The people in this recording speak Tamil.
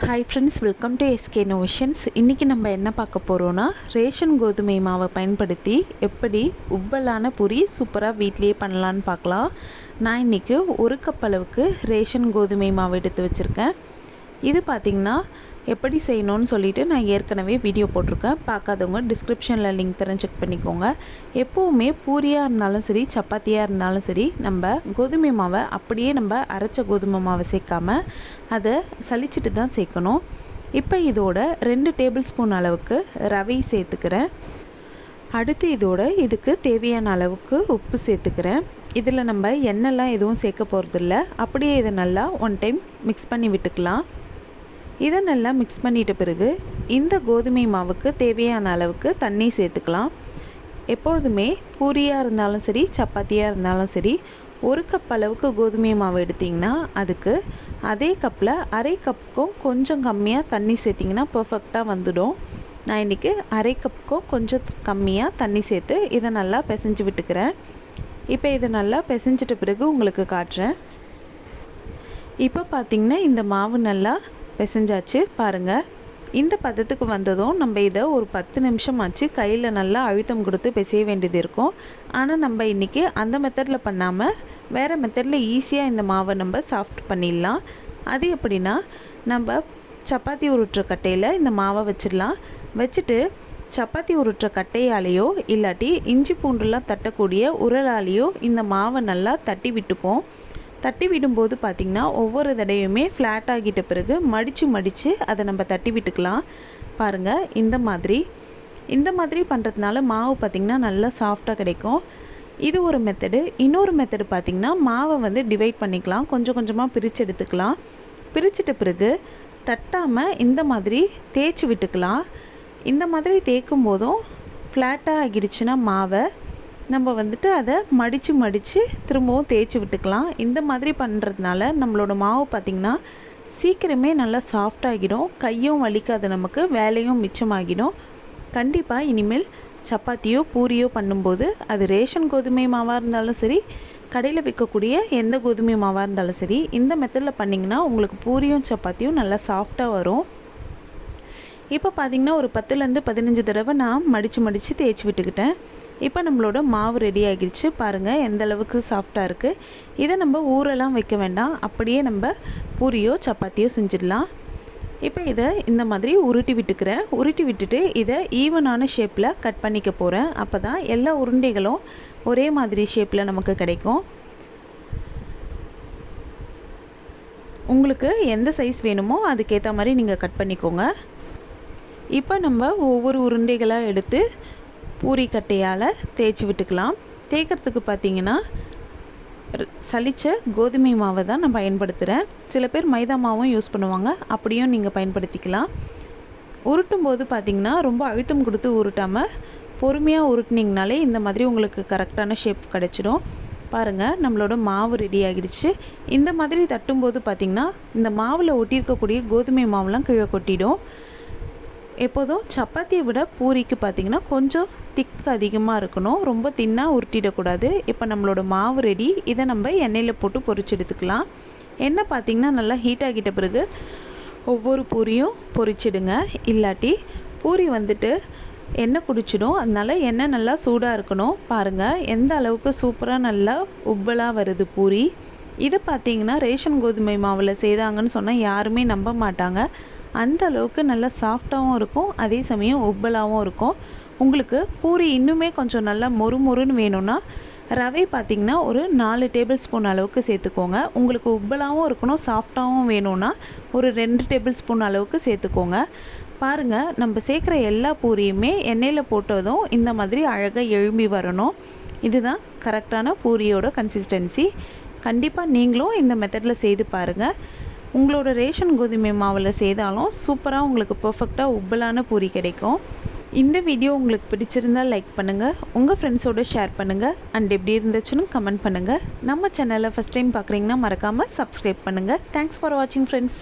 Hi friends, welcome to SK Innovations. இன்னைக்கு நம்ம என்ன பார்க்க போறோம்னா ரேஷன் கோதுமை மாவை பயன்படுத்தி எப்படி உப்பலான பூரி சூப்பரா வீட்லயே பண்ணலாம்னு பார்க்கலாம். நான் இன்னைக்கு 1 கப் அளவுக்கு ரேஷன் கோதுமை மாவு எடுத்து வச்சிருக்கேன். இது பாத்தீங்கன்னா எப்படி செய்யணும்னு சொல்லிட்டு நான் ஏற்கனவே வீடியோ போட்டிருக்கேன். பார்க்காதவங்க டிஸ்கிரிப்ஷன்ல லிங்க் தரேன், செக் பண்ணிக்கோங்க. எப்பவுமே பூரியா இருந்தாலும் சரி, சப்பாத்தியா இருந்தாலும் சரி, நம்ம கோதுமை மாவை அப்படியே நம்ம அரைச்ச கோதுமை மாவை சேர்க்காம அதை சலிச்சிட்டு தான் சேர்க்கணும். இப்போ இதோட 2 டேபிள் ஸ்பூன் அளவுக்கு ரவை சேர்த்துக்கிறேன். அடுத்து இதுக்கு தேவையான அளவுக்கு உப்பு சேர்த்துக்கிறேன். இதில் நம்ம எண்ணெய்லாம் எதுவும் சேர்க்க போகிறதில்ல. அப்படியே இதை நல்லா 1 டைம் மிக்ஸ் பண்ணி விட்டுக்கலாம். இதை நல்லா மிக்ஸ் பண்ணிட்ட பிறகு இந்த கோதுமை மாவுக்கு தேவையான அளவுக்கு தண்ணி சேர்த்துக்கலாம். எப்போதுமே பூரியாக இருந்தாலும் சரி, சப்பாத்தியாக இருந்தாலும் சரி, 1 கப் அளவுக்கு கோதுமை மாவு எடுத்திங்கன்னா அதுக்கு அதே கப்பில் அரை கப்புக்கும் கொஞ்சம் கம்மியாக தண்ணி சேர்த்திங்கன்னா பர்ஃபெக்டாக வந்துடும். நான் இன்றைக்கி அரை கப்புக்கும் கொஞ்சம் கம்மியாக தண்ணி சேர்த்து இதை நல்லா பிசைஞ்சு விட்டுக்கிறேன். இப்போ இதை நல்லா பிசைஞ்சிட்ட பிறகு உங்களுக்கு காட்டுறேன். இப்போ பார்த்திங்கன்னா இந்த மாவு நல்லா பிசைஞ்சாச்சு பாருங்கள். இந்த பதத்துக்கு வந்ததும் நம்ம இதை ஒரு 10 நிமிஷம் ஆச்சு கையில் நல்லா அழுத்தம் கொடுத்து பிசைய வேண்டியது இருக்கும். ஆனால் நம்ம இன்றைக்கி அந்த மெத்தடில் பண்ணாமல் வேறு மெத்தடில் ஈஸியாக இந்த மாவை நம்ம சாஃப்ட் பண்ணிடலாம். அது எப்படின்னா, நம்ம சப்பாத்தி உருட்டுற கட்டையில் இந்த மாவை வச்சிடலாம். வச்சுட்டு சப்பாத்தி உருட்டுற கட்டையாலேயோ இல்லாட்டி இஞ்சி பூண்டுலாம் தட்டக்கூடிய உரலாலேயோ இந்த மாவை நல்லா தட்டி விட்டுப்போம். தட்டி விடும்போது பார்த்திங்கன்னா ஒவ்வொரு தடவையுமே ஃப்ளாட் ஆகிட்ட பிறகு மடித்து அதை நம்ம தட்டி விட்டுக்கலாம். பாருங்கள், இந்த மாதிரி பண்ணுறதுனால மாவு பார்த்திங்கன்னா நல்லா சாஃப்டாக கிடைக்கும். இது ஒரு மெத்தடு. இன்னொரு மெத்தடு பார்த்திங்கன்னா, மாவை டிவைட் பண்ணிக்கலாம். கொஞ்சம் கொஞ்சமாக பிரித்து எடுத்துக்கலாம். பிரிச்சிட்ட பிறகு தட்டாமல் இந்த மாதிரி தேய்ச்சி விட்டுக்கலாம். இந்த மாதிரி தேய்க்கும் போதும் ஃப்ளாட்டாக ஆகிடுச்சுன்னா மாவை நம்ம அதை மடித்து திரும்பவும் தேய்ச்சி விட்டுக்கலாம். இந்த மாதிரி பண்ணுறதுனால நம்மளோட மாவு பார்த்திங்கன்னா சீக்கிரமே நல்லா சாஃப்டாகிடும். கையும் வலிக்காது, நமக்கு வேலையும் மிச்சமாகிடும். கண்டிப்பாக இனிமேல் சப்பாத்தியோ பூரியோ பண்ணும்போது அது ரேஷன் கோதுமை மாவாக இருந்தாலும் சரி, கடையில் விற்கக்கூடிய எந்த கோதுமை மாவாக இருந்தாலும் சரி, இந்த மெத்தடில் பண்ணிங்கன்னா உங்களுக்கு பூரியும் சப்பாத்தியும் நல்லா சாஃப்டாக வரும். இப்போ பார்த்திங்கன்னா ஒரு 10லேருந்து 15 தடவை நான் மடித்து தேய்ச்சி விட்டுக்கிட்டேன். இப்போ நம்மளோட மாவு ரெடி ஆகிடுச்சு. பாருங்கள் எந்த அளவுக்கு சாஃப்டாக இருக்குது. இதை நம்ம ஊரெல்லாம் வைக்க வேண்டாம், அப்படியே நம்ம பூரியோ சப்பாத்தியோ செஞ்சிடலாம். இப்போ இதை இந்த மாதிரி உருட்டி விட்டுக்கிறேன். உருட்டி விட்டுட்டு இதை ஈவனான ஷேப்பில் கட் பண்ணிக்க போகிறேன். அப்போ தான் எல்லா உருண்டைகளும் ஒரே மாதிரி ஷேப்பில் நமக்கு கிடைக்கும். உங்களுக்கு எந்த சைஸ் வேணுமோ அதுக்கேற்ற மாதிரி நீங்கள் கட் பண்ணிக்கோங்க. இப்போ நம்ம ஒவ்வொரு உருண்டைகளாக எடுத்து பூரி கட்டையால் தேய்ச்சி விட்டுக்கலாம். தேய்க்கிறதுக்கு பார்த்திங்கன்னா சலிச்ச கோதுமை மாவை தான் நான் பயன்படுத்துகிறேன். சில பேர் மைதா மாவும் யூஸ் பண்ணுவாங்க, அப்படியும் நீங்கள் பயன்படுத்திக்கலாம். உருட்டும் போது பார்த்திங்கன்னா ரொம்ப அழுத்தம் கொடுத்து உருட்டாமல் பொறுமையாக உருட்டினீங்கனாலே இந்த மாதிரி உங்களுக்கு கரெக்டான ஷேப் கிடச்சிடும். பாருங்கள், நம்மளோட மாவு ரெடி ஆகிடுச்சு. இந்த மாதிரி தட்டும்போது பார்த்திங்கன்னா இந்த மாவில் ஒட்டியிருக்கக்கூடிய கோதுமை மாவுலாம் கீழே கொட்டிடும். எப்போதும் சப்பாத்தியை விட பூரிக்கு பார்த்திங்கன்னா கொஞ்சம் திக் அதிகமாக இருக்கணும், ரொம்ப தின்னாக உருட்டிடக்கூடாது. இப்போ நம்மளோட மாவு ரெடி. இதை நம்ம எண்ணெயில் போட்டு பொரிச்சு எடுத்துக்கலாம். எண்ணெய் பார்த்திங்கன்னா நல்லா ஹீட் ஆகிட்ட பிறகு ஒவ்வொரு பூரியும் பொரிச்சிடுங்க. இல்லாட்டி பூரி எண்ணெய் குடிச்சிடும். அதனால எண்ணெய் நல்லா சூடாக இருக்கணும். பாருங்கள் எந்த அளவுக்கு சூப்பராக நல்லா உப்பலாக வருது பூரி. இதை பார்த்திங்கன்னா ரேஷன் கோதுமை மாவில் செய்தாங்கன்னு சொன்னால் யாருமே நம்ப மாட்டாங்க. அந்த அளவுக்கு நல்லா சாஃப்டாகவும் இருக்கும், அதே சமயம் உப்பலாகவும் இருக்கும். உங்களுக்கு பூரி இன்னுமே கொஞ்சம் நல்லா மொறுமொறுன்னு வேணும்னா ரவை பார்த்திங்கன்னா ஒரு 4 டேபிள் ஸ்பூன் அளவுக்கு சேர்த்துக்கோங்க. உங்களுக்கு உப்பலாகவும் இருக்கணும், சாஃப்டாகவும் வேணும்னா ஒரு 2 டேபிள் ஸ்பூன் அளவுக்கு சேர்த்துக்கோங்க. பாருங்கள், நம்ம சேர்க்குற எல்லா பூரியுமே எண்ணெயில் போட்டதும் இந்த மாதிரி அழகாக எழும்பி வரணும். இதுதான் கரெக்டான பூரியோட கன்சிஸ்டன்சி. கண்டிப்பாக நீங்களும் இந்த மெத்தடில் செய்து பாருங்கள். உங்களோட ரேஷன் கோதுமை மாவில் செய்தாலும் சூப்பராக உங்களுக்கு பர்ஃபெக்டாக உப்பலான பூரி கிடைக்கும். இந்த வீடியோ உங்களுக்கு பிடிச்சிருந்தால் லைக் பண்ணுங்கள், உங்கள் ஃப்ரெண்ட்ஸோடு ஷேர் பண்ணுங்கள், அண்ட் எப்படி இருந்துச்சுன்னு கமெண்ட் பண்ணுங்கள். நம்ம சேனலை ஃபஸ்ட் டைம் பார்க்குறீங்கன்னா மறக்காமல் சப்ஸ்கிரைப் பண்ணுங்கள். தேங்க்ஸ் ஃபார் வாட்சிங் ஃப்ரெண்ட்ஸ்.